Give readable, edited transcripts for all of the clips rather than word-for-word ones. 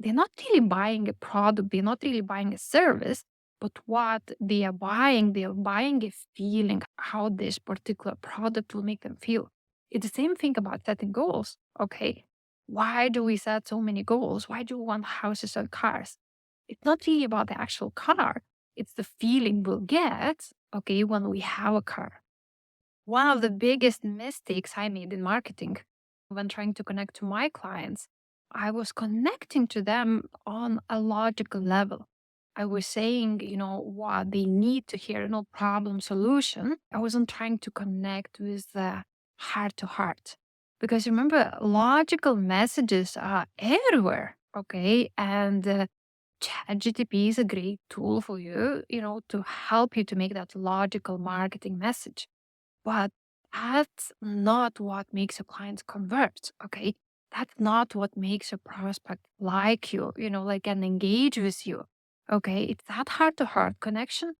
they're not really buying a product, they're not really buying a service, but what they are buying a feeling, how this particular product will make them feel. It's the same thing about setting goals. Okay. Why do we set so many goals? Why do we want houses and cars? It's not really about the actual car. It's the feeling we'll get, okay, when we have a car. One of the biggest mistakes I made in marketing when trying to connect to my clients, I was connecting to them on a logical level. I was saying, what they need to hear, no problem solution. I wasn't trying to connect with the heart to heart. Because remember, logical messages are everywhere. Okay. And ChatGTP is a great tool for you, to help you to make that logical marketing message. But that's not what makes your clients convert. Okay. That's not what makes your prospect like you, like and engage with you. Okay. It's that heart to heart connection.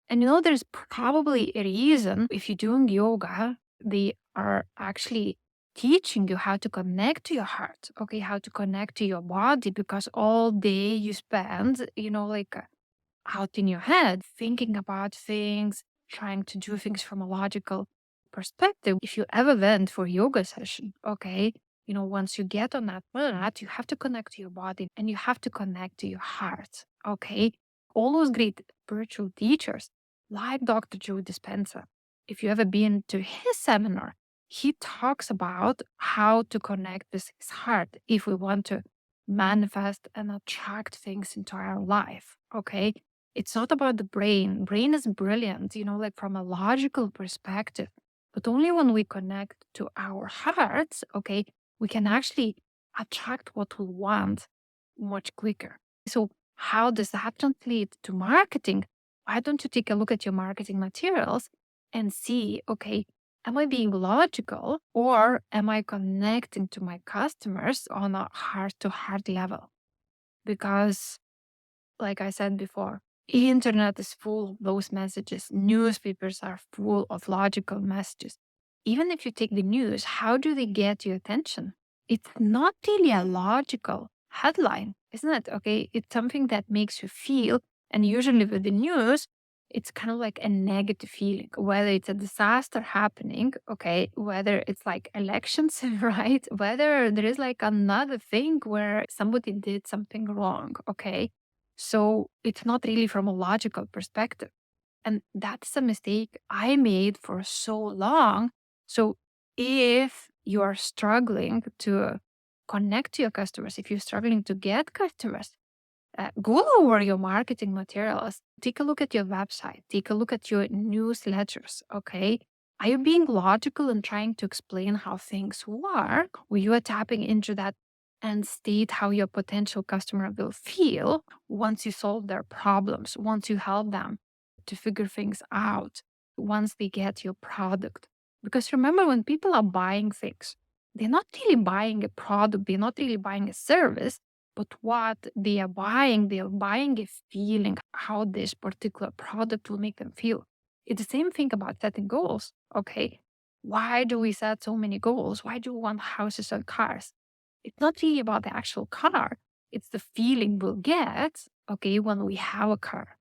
And there's probably a reason if you're doing yoga, they are actually teaching you how to connect to your heart. Okay. How to connect to your body because all day you spend, out in your head, thinking about things, trying to do things from a logical perspective. If you ever went for a yoga session, okay, once you get on that mat, you have to connect to your body and you have to connect to your heart. Okay. All those great spiritual teachers, like Dr. Joe Dispenza, if you ever been to his seminar, he talks about how to connect with his heart if we want to manifest and attract things into our life. Okay. It's not about the brain. Brain is brilliant, like from a logical perspective. But only when we connect to our hearts, okay, we can actually attract what we want much quicker. So, how does that translate to marketing? Why don't you take a look at your marketing materials and see, okay, am I being logical or am I connecting to my customers on a heart to heart level? Because like I said before, internet is full of those messages. Newspapers are full of logical messages. Even if you take the news, how do they get your attention? It's not really a logical headline, isn't it? Okay, it's something that makes you feel. And usually with the news, it's kind of like a negative feeling, whether it's a disaster happening, okay, whether it's like elections, right? Whether there is like another thing where somebody did something wrong, okay? So it's not really from a logical perspective. And that's a mistake I made for so long. So if you are struggling to connect to your customers, if you're struggling to get customers, go over your marketing materials. Take a look at your website. Take a look at your newsletters. Okay. Are you being logical and trying to explain how things work? Or you are tapping into that and state how your potential customer will feel once you solve their problems, once you help them to figure things out, once they get your product? Because remember, when people are buying things, they're not really buying a product, they're not really buying a service, but what they are buying a feeling, how this particular product will make them feel. It's the same thing about setting goals. Okay. Why do we set so many goals? Why do we want houses and cars? It's not really about the actual car. It's the feeling we'll get, okay, when we have a car.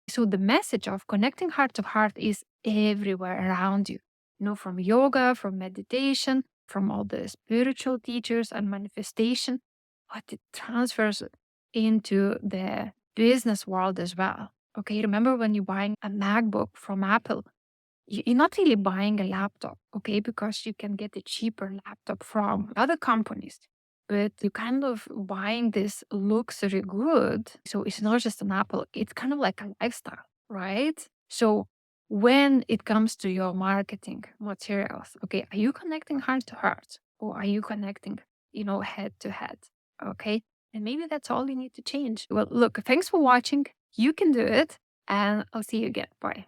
So the message of connecting heart to heart is everywhere around you. From yoga, from meditation, from all the spiritual teachers and manifestation, but it transfers into the business world as well. Okay, remember when you're buying a MacBook from Apple, you're not really buying a laptop, okay, because you can get a cheaper laptop from other companies. But you're kind of buying this luxury good. So it's not just an Apple, it's kind of like a lifestyle, right? So when it comes to your marketing materials, okay, are you connecting heart to heart or are you connecting, head to head? Okay. And maybe that's all you need to change. Well, look, thanks for watching. You can do it. And I'll see you again. Bye.